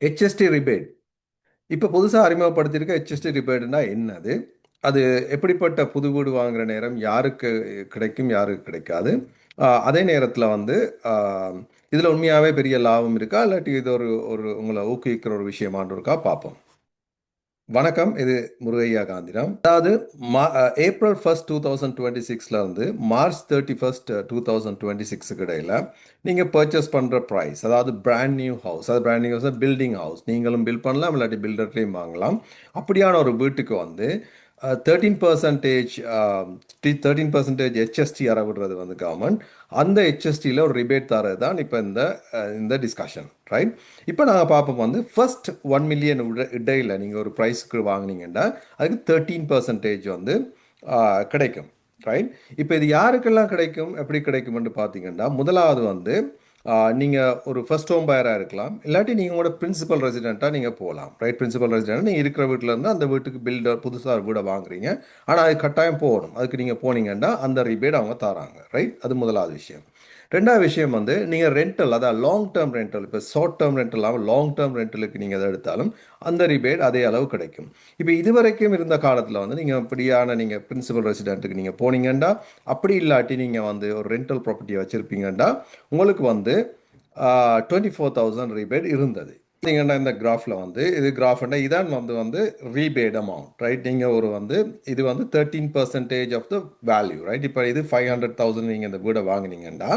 HST rebate இப்போ புதுசாக அறிமுகப்படுத்தியிருக்க HST ரிபேட்னா என்னது? அது எப்படிப்பட்ட புது வீடு வாங்குற நேரம் யாருக்கு கிடைக்கும், யாருக்கு கிடைக்காது? அதே நேரத்தில் வந்து இதில் உண்மையாகவே பெரிய லாபம் இருக்கா, இல்லாட்டி இது ஒரு ஒரு உங்களை ஊக்குவிக்கிற ஒரு விஷயமான்னு இருக்கா பார்ப்போம். வணக்கம், இது முருகையா காந்திராம். அதாவது ஏப்ரல் 1 2026 இருந்து மார்ச் 31 2026 இடையில நீங்கள் பர்ச்சேஸ் பண்ணுற ப்ரைஸ், அதாவது பிராண்ட் நியூ ஹவுஸ், அது brand new house building house, நீங்களும் பில்ட் பண்ணலாம் இல்லாட்டி பில்டர்லேயும் வாங்கலாம். அப்படியான ஒரு வீட்டுக்கு வந்து 13% 13% HST அறவிடுறது வந்து கவர்மெண்ட். அந்த HSTயில் ஒரு ரிபேட் தரது தான் இப்போ இந்த டிஸ்கஷன், ரைட்? இப்போ நாங்கள் பார்ப்போம் வந்து ஃபர்ஸ்ட் 1 மில்லியன் இடையில் நீங்கள் ஒரு ப்ரைஸ்க்கு வாங்கினீங்கன்னா அதுக்கு 13% வந்து கிடைக்கும், ரைட்? இப்போ இது யாருக்கெல்லாம் கிடைக்கும், எப்படி கிடைக்கும்னு பார்த்தீங்கன்னா, முதலாவது வந்து நீங்கள் ஒரு ஃபர்ஸ்ட் ஹோம் பயராக இருக்கலாம், இல்லாட்டி நீங்கள் உங்களோட பிரின்சிபல் ரெசிடெண்ட்டாக நீங்கள் போகலாம், ரைட்? பிரின்சிபல் ரெசிடென்ட் நீங்கள் இருக்கிற வீட்டில் இருந்து அந்த வீட்டுக்கு பில்டர் புதுசாக வீடை வாங்குறீங்க, ஆனால் அது கட்டாயம் போகணும். அதுக்கு நீங்கள் போனீங்கன்னா அந்த ரிபேட் அவங்க தராங்க, ரைட்? அது முதலாவது விஷயம். ரெண்டாவது விஷயம் வந்து நீங்கள் ரெண்டல், அதாவது லாங் டேர்ம் ரெண்டல், இப்போ ஷார்ட் டேர்ம் ரெண்டல் இல்லாமல் லாங் டேர்ம் ரெண்டலுக்கு நீங்கள் எதை எடுத்தாலும் அந்த ரிபேட் அதே அளவு கிடைக்கும். இப்போ இதுவரைக்கும் இருந்த காலத்தில் வந்து நீங்கள் இப்படியான நீங்கள் பிரின்சிபல் ரெசிடென்ட்டுக்கு நீங்கள் போனீங்கன்னா, அப்படி இல்லாட்டி நீங்கள் வந்து ஒரு ரெண்டல் ப்ராப்பர்ட்டியை வச்சுருப்பீங்கன்னா உங்களுக்கு வந்து 24,000 ரிபேட் இருந்தது. பார்த்தீங்கன்னா இந்த கிராஃபில் வந்து இது கிராஃப்னா இதான் வந்து ரீபேட் அமௌண்ட், ரைட்? நீங்கள் ஒரு வந்து இது வந்து 13% ஆஃப் த வேல்யூ, ரைட்? இப்போ இது 500,000 நீங்கள் இந்த வீடை வாங்கினீங்கன்னா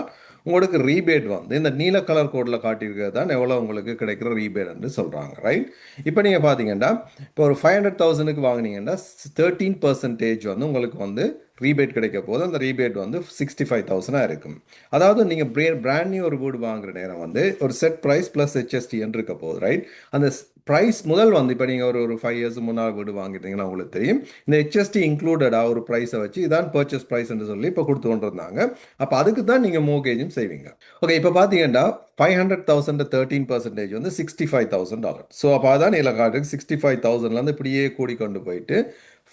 உங்களுக்கு ரீபேட் வந்து இந்த நீல கலர் கோடில் காட்டியிருக்கிறது தான் எவ்வளோ உங்களுக்கு கிடைக்கிற ரீபேட்னு சொல்கிறாங்க, ரைட்? இப்போ நீங்கள் பார்த்தீங்கன்னா இப்போ ஒரு 500,000க்கு வாங்கினீங்கன்னா 13% வந்து உங்களுக்கு வந்து ரீபேட் கிடைக்க போது. அந்த ரீபேட் வந்து 65,000 இருக்கும். அதாவது நீங்கள் பிராண்ட் நியூ ஒரு வீடு வாங்குற நேரம் வந்து ஒரு செட் ப்ரைஸ் ப்ளஸ் HST என்று இருக்க போகுது, ரைட்? அந்த ப்ரைஸ் முதல் வந்து இப்போ நீங்கள் ஒரு 5 இயர்ஸ் முன்னால் வீடு வாங்கிட்டீங்கன்னா உங்களுக்கு தெரியும் இந்த HST இன்க்ளூடடாக ஒரு ப்ரைஸை வச்சு இதான் பர்ச்சேஸ் ப்ரைஸ் என்று சொல்லி இப்போ கொடுத்து கொண்டிருந்தாங்க. அப்போ அதுக்கு தான் நீங்கள் மோகேஜும் செய்வீங்க. ஓகே, இப்போ பார்த்தீங்கன்னா 500,000 13% வந்து $65,000. ஸோ அப்போ அதான் இலக்காட்டுக்கு 65,000லேருந்து இப்படியே கூடிக்கொண்டு போயிட்டு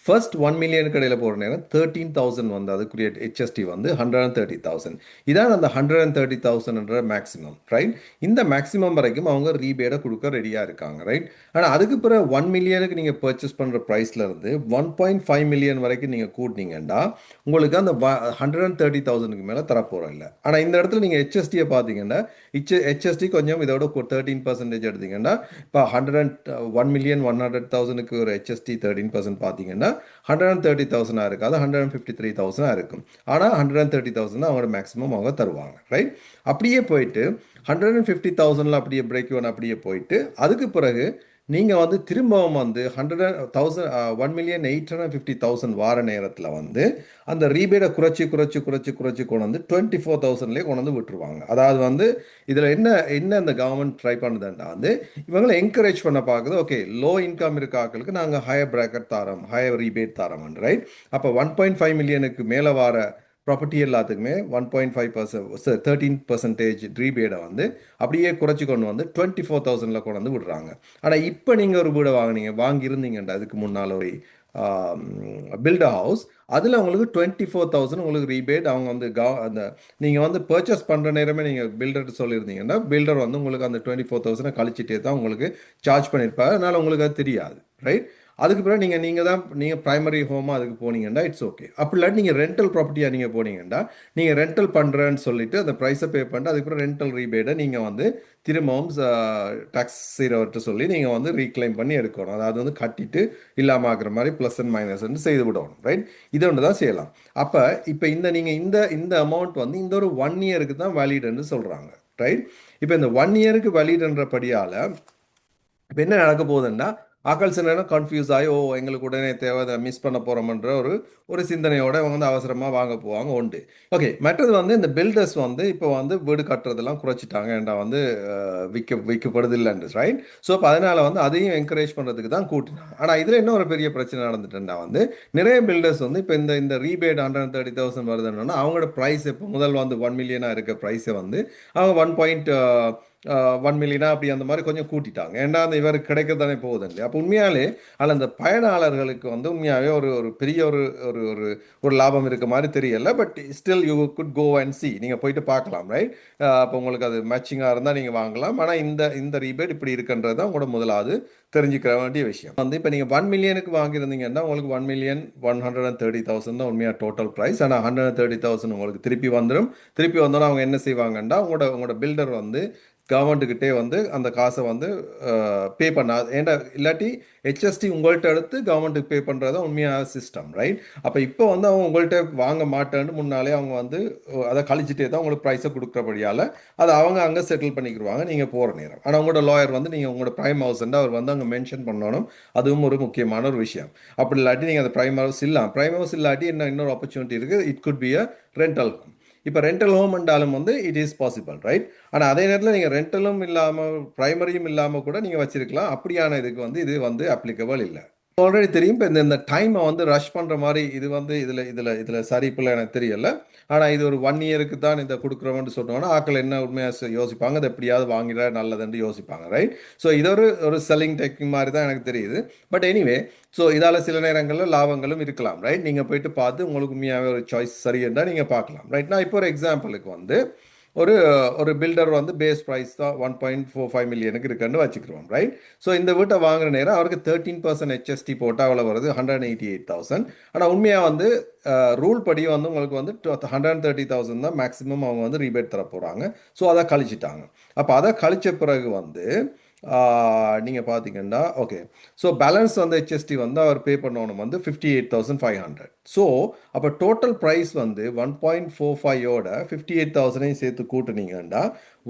ஃபர்ஸ்ட் 1 மில்லியனுக்கு இடையில் போகிற நேரம் 13,000 வந்து அதுக்குரிய HST வந்து 130,000. இதான் அந்த 130,000 மேக்ஸிமம், ரைட்? இந்த மேக்ஸிமம் வரைக்கும் அவங்க ரீபேடை கொடுக்க ரெடியாக இருக்காங்க, ரைட்? ஆனால் அதுக்கு பிறகு 1 மில்லியனுக்கு நீங்கள் பர்ச்சேஸ் பண்ணுற ப்ரைஸில் இருந்து 1.5 மில்லியன் வரைக்கும் நீங்கள் கூட்டினீங்கன்னா உங்களுக்கு அந்த 130,000க்கு மேலே தரப்போகிறோம் இல்லை. ஆனால் இந்த இடத்துல நீங்கள் HSTயை பார்த்தீங்கன்னா HST கொஞ்சம் இதோட 13% எடுத்தீங்கன்னா இப்போ 1,100,000க்கு ஒரு HST 13% பார்த்தீங்கன்னா 130,000 இருக்காது, 153,000 இருக்கும். ஆனால் 130,000 அவங்களோட மேக்ஸிமம் அவங்க தருவாங்க, ரைட்? அப்படியே போயிட்டு 150,000 அப்படியே பிரேக் ஒன் அப்படியே போயிட்டு அதுக்கு பிறகு நீங்கள் வந்து திரும்பவும் வந்து 1,850,000 வார நேரத்தில் வந்து அந்த ரீபேட்டை குறைச்சி குறைச்சி குறைச்சி குறைச்சி கொண்டு வந்து 24,000லேயே கொண்டு வந்து விட்டுருவாங்க. அதாவது வந்து இதில் என்ன என்ன இந்த கவர்மெண்ட் ட்ரை பண்ணுதுன்னா வந்து இவங்களை என்கரேஜ் பண்ண பார்க்குது. ஓகே, லோ இன்கம் இருக்க ஆட்களுக்கு நாங்கள் ஹையர் ப்ராக்கெட் தரோம், ஹையர் ரீபேட் தரோம், ரைட்? அப்போ 1.5 மில்லியனுக்கு மேலே வர ப்ராப்பர்ட்டி எல்லாத்துக்குமே 1.5% 13% ரீபேடை வந்து அப்படியே குறைச்சி கொண்டு வந்து 24,000ல் கொண்டு வந்து விடுறாங்க. ஆனால் இப்போ நீங்கள் ஒரு வீடை வாங்கியிருந்தீங்கண்டா அதுக்கு முன்னால் ஒரு பில்டர் ஹவுஸ், அதில் உங்களுக்கு 24,000 உங்களுக்கு ரீபேட் அவங்க வந்து அந்த நீங்கள் வந்து பர்ச்சேஸ் பண்ணுற நேரமே நீங்கள் பில்டர்கிட்ட சொல்லியிருந்தீங்கன்னா பில்டர் வந்து உங்களுக்கு அந்த 24,000 கழிச்சிட்டே தான் உங்களுக்கு சார்ஜ் பண்ணியிருப்பாரு. அதனால் உங்களுக்கு அது தெரியாது, ரைட்? அதுக்கு பிறகு நீங்கள் ப்ரைமரி ஹோமாக அதுக்கு போனீங்கன்னா இட்ஸ் ஓகே. அப்படி இல்லாட்டி நீங்கள் ரெண்டல் ப்ராப்பர்ட்டியாக நீங்கள் போனீங்கன்னா நீங்கள் ரெண்டல் பண்ணுறேன்னு சொல்லிட்டு அந்த ப்ரைஸை பே பண்ணிட்டு அதுக்கப்புறம் ரெண்டல் ரீபேட்டை நீங்கள் வந்து திரும்பவும் டாக்ஸ் செய்கிறவர்கிட்ட சொல்லி நீங்கள் வந்து ரீக்ளைம் பண்ணி எடுக்கணும். அதாவது வந்து கட்டிட்டு இல்லாமல் ஆகிற மாதிரி ப்ளஸ் அண்ட் மைனஸ் செய்து விடணும், ரைட்? இதை ஒன்று தான் செய்யலாம். அப்போ இப்போ நீங்கள் இந்த அமௌண்ட் வந்து இந்த ஒரு 1 இயருக்கு தான் வேலிடுன்னு சொல்கிறாங்க, ரைட்? இப்போ இந்த 1 இயருக்கு வேலிடுன்றபடியால் இப்போ என்ன நடக்க போகுதுன்னா ஆக்கள் சில நேரம் கன்ஃபியூஸ் ஆகி எங்களுக்கு உடனே தேவை, அதை மிஸ் பண்ண போகிறோம்ன்ற ஒரு சிந்தனையோட அவங்க வந்து அவசரமாக வாங்க போவாங்க உண்டு. ஓகே, மற்றது வந்து இந்த பில்டர்ஸ் வந்து இப்போ வந்து வீடு கட்டுறதெல்லாம் குறைச்சிட்டாங்க, ஏன்டா வந்து விற்கப்படுது இல்லைன்னு, ரைட்? ஸோ அப்போ அதனால் வந்து அதையும் என்கரேஜ் பண்ணுறதுக்கு தான் கூட்டினாங்க. ஆனால் இதில் என்ன ஒரு பெரிய பிரச்சனை நடந்துட்டுன்னா வந்து நிறைய பில்டர்ஸ் வந்து இப்போ இந்த ரீபேட் 130,000 வருதுன்னா அவங்களோட ப்ரைஸ் இப்போ முதல் வந்து 1 மில்லியனாக இருக்க ப்ரைஸை வந்து அவங்க 1. 1 மில்லியனா அப்படி அந்த மாதிரி கொஞ்சம் கூட்டிட்டாங்க. ஏன்னா அந்த இவருக்கு கிடைக்க தானே போகுது இல்லையா. அப்போ உண்மையாலே அதில் அந்த பயனாளர்களுக்கு வந்து உண்மையாகவே ஒரு ஒரு பெரிய ஒரு ஒரு ஒரு ஒரு லாபம் இருக்க மாதிரி தெரியல. But still you could go and see, நீங்கள் போயிட்டு பார்க்கலாம், ரைட். அப்போ உங்களுக்கு அது மேட்சிங்காக இருந்தால் நீங்கள் வாங்கலாம். ஆனால் இந்த இந்த ரீபேட் இப்படி இருக்குன்றது தான் உங்களோட முதலாவது தெரிஞ்சுக்கிற வேண்டிய விஷயம். வந்து இப்போ நீங்கள் 1 மில்லியனுக்கு வாங்கியிருந்தீங்கன்னா உங்களுக்கு 1,130,000 தான் உண்மையாக டோட்டல் ப்ரைஸ். ஆனால் 130,000 உங்களுக்கு திருப்பி வந்துடும். திருப்பி வந்தோன்னா அவங்க என்ன செய்வாங்கன்னா உங்களோட உங்களோட பில்டர் வந்து கவர்மெண்ட்டுக்கிட்டே வந்து அந்த காசை வந்து பே பண்ண, ஏன்டா இல்லாட்டி ஹெச்எஸ்டி உங்கள்கிட்ட எடுத்து கவர்மெண்ட்டுக்கு பே பண்ணுறது தான் உண்மையான சிஸ்டம், ரைட். அப்போ இப்போ வந்து அவங்க உங்கள்கிட்ட வாங்க மாட்டேன்னு முன்னாலே அவங்க வந்து அதை கழிச்சிட்டே தான் உங்களுக்கு ப்ரைஸை கொடுக்குறபடியால் அதை அவங்க அங்கே செட்டில் பண்ணிக்கிடுவாங்க நீங்கள் போகிற நேரம். ஆனால் உங்களோட லாயர் வந்து நீங்கள் உங்களோட ப்ரைம் ஹவுஸ்ன்னு அவர் வந்து அங்கே மென்ஷன் பண்ணணும். அதுவும் ஒரு முக்கியமான ஒரு விஷயம். அப்படி இல்லாட்டி நீங்கள் அந்த ப்ரைம் ஹவுஸ் இல்லாம் ப்ரைம் ஹவுஸ் இல்லாட்டி என்ன இன்னொரு ஆப்பர்ச்சுனிட்டி இருக்குது, it could be a rental home. இப்போ ரெண்டல் ஹோம் என்றாலும் வந்து இட் இஸ் பாசிபிள், ரைட். ஆனால் அதே நேரத்தில் நீங்கள் ரெண்டலும் இல்லாமல் ப்ரைமரியும் இல்லாமல் கூட நீங்கள் வச்சிருக்கலாம். அப்படியான இதுக்கு வந்து இது வந்து அப்ளிகபிள் இல்லை. ஆல்ரெடி தெரியும். இப்போ இந்த இந்த டைமை வந்து ரஷ் பண்ணுற மாதிரி இது வந்து இதில் சரிப்பில் எனக்கு தெரியல. ஆனால் இது ஒரு 1 இயருக்கு தான் இதை கொடுக்குறோம்னு சொன்னோன்னா ஆக்கள் என்ன உண்மையாக யோசிப்பாங்க, அதை எப்படியாவது வாங்கிட நல்லதுன்னு யோசிப்பாங்க, ரைட். ஸோ இது ஒரு ஒரு செல்லிங் டெக்னிக் மாதிரி தான் எனக்கு தெரியுது. பட் எனிவே, ஸோ இதால் சில நேரங்களில் லாபங்களும் இருக்கலாம், ரைட். நீங்கள் போயிட்டு பார்த்து உங்களுக்கு உண்மையாகவே ஒரு சாய்ஸ் சரி என்றால் நீங்கள் பார்க்கலாம், ரைட். நான் இப்போ ஒரு எக்ஸாம்பிளுக்கு வந்து ஒரு ஒரு பில்டர் வந்து பேஸ் ப்ரைஸ் தான் 1.45 மில்லியனுக்கு இருக்குன்னு வச்சுக்கிறோம், ரைட். ஸோ இந்த வீட்டை வாங்குற நேரம் அவருக்கு 13% ஹெச்எஸ்டி போட்டால் அவ்வளோ வருது 188,000. ஆனால் உண்மையாக வந்து ரூல் படி வந்து உங்களுக்கு வந்து 130,000 தான் மேக்ஸிமம் அவங்க வந்து ரீபேட் தர போகிறாங்க. ஸோ அதை கழிச்சிட்டாங்க. அப்போ அதை கழிச்ச பிறகு வந்து நீங்கள் பார்த்தீங்கன்னா ஓகே, ஸோ பேலன்ஸ் வந்து ஹெச்எஸ்டி வந்து அவர் பே பண்ணணும் வந்து 58,500. ஸோ அப்போ டோட்டல் ப்ரைஸ் வந்து 1.45ஓட 58,000ஐயும் சேர்த்து கூட்டுனீங்கன்னா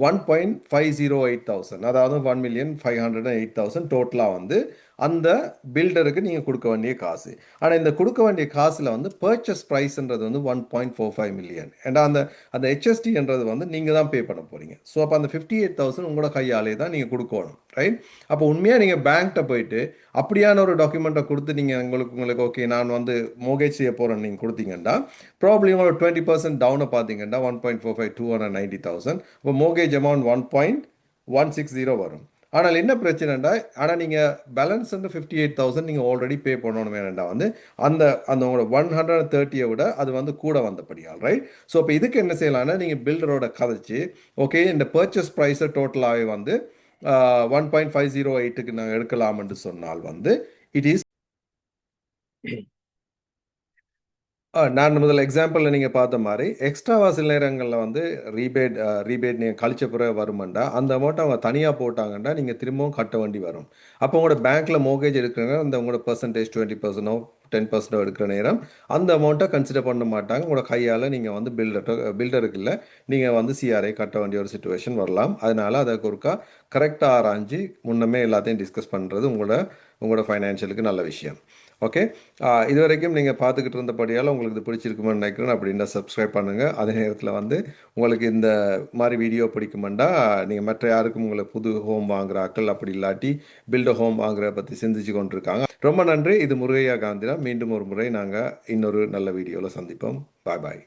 1.508,000, அதாவது 1,508,000 டோட்டலாக வந்து அந்த பில்டருக்கு நீங்கள் கொடுக்க வேண்டிய காசு. ஆனால் இந்த கொடுக்க வேண்டிய காசில் வந்து பர்ச்சேஸ் ப்ரைஸ்ன்றது வந்து 1.45 மில்லியன். ஏன்னா அந்த அந்த ஹெச்எஸ்டின்றது வந்து நீங்கள் தான் பே பண்ண போகிறீங்க. ஸோ அப்போ அந்த 58,000 உங்களோட கையாலே தான் நீங்கள் கொடுக்கணும், ரைட். அப்போ உண்மையாக நீங்கள் பேங்க்கிட்ட போயிட்டு அப்படியான ஒரு டாக்குமெண்ட்டை கொடுத்து நீங்கள் உங்களுக்கு ஓகே நான் வந்து மோகேஜ் செய்ய போகிறேன்னு நீங்கள் கொடுத்தீங்கன்னா ப்ராப்ளி உங்களோட 20% டவுனை பார்த்தீங்கன்னா 1.45 290,000. இப்போ மோகேஜ் அமௌண்ட் 1.160 வரும். ஆனால் என்ன பிரச்சனைண்டா, ஆனால் நீங்கள் பேலன்ஸ் வந்து 58,000 நீங்கள் ஆல்ரெடி பே பண்ணணும் வேணுண்டா வந்து அந்த அந்த உங்களோட 130 விட அது வந்து கூட வந்தபடியால், ரைட். ஸோ இப்போ இதுக்கு என்ன செய்யலாம்னா நீங்கள் பில்டரோட கதைச்சு ஓகே இந்த பர்ச்சேஸ் ப்ரைஸை டோட்டலாகவே வந்து 1.508க்கு நாங்கள் எடுக்கலாம்னு சொன்னால் வந்து இட் இஸ் நான் முதல்ல எக்ஸாம்பிளில் நீங்கள் பார்த்த மாதிரி எக்ஸ்ட்ராவா சில நேரங்களில் வந்து ரீபேட் நீங்கள் கழிச்ச பிறகு வருமெண்டா அந்த அமௌண்ட் அவங்க தனியாக போட்டாங்கன்னா நீங்கள் திரும்பவும் கட்ட வேண்டி வரும். அப்போ உங்களோட பேங்க்கில் மோகேஜ் எடுக்கிறாங்க அந்த உங்களோட பர்சன்டேஜ் 20%ஓ 10% எடுக்கிற நேரம் அந்த அமௌண்ட்டை கன்சிடர் பண்ண மாட்டாங்க. உங்களோட கையால் நீங்கள் வந்து பில்டருக்கு இல்லை நீங்கள் வந்து சிஆர்ஐ கட்ட வேண்டிய ஒரு சுச்சுவேஷன் வரலாம். அதனால் அதை ஒருக்கா கரெக்டாக ஆராய்ஞ்சு முன்னமே எல்லாத்தையும் டிஸ்கஸ் பண்ணுறது உங்களோட உங்களோட ஃபைனான்ஷியலுக்கு நல்ல விஷயம். ஓகே, இது வரைக்கும் நீங்கள் பார்த்துக்கிட்டு இருந்தபடியால் உங்களுக்கு இது பிடிச்சிருக்குமென்னு நினைக்கிறேன். அப்படின்னா சப்ஸ்கிரைப் பண்ணுங்கள். அதே நேரத்தில் வந்து உங்களுக்கு இந்த மாதிரி வீடியோ பிடிக்குமெண்டா நீங்கள் மற்ற யாருக்கும் உங்களை புது ஹோம் வாங்குறாக்கள் அப்படி இல்லாட்டி பில்டர் ஹோம் வாங்குறத பற்றி சிந்திச்சு கொண்டிருக்காங்க. ரொம்ப நன்றி. இது முருகையா காந்திரா. மீண்டும் ஒரு முறை நாங்கள் இன்னொரு நல்ல வீடியோவில் சந்திப்போம். பாய் பாய்.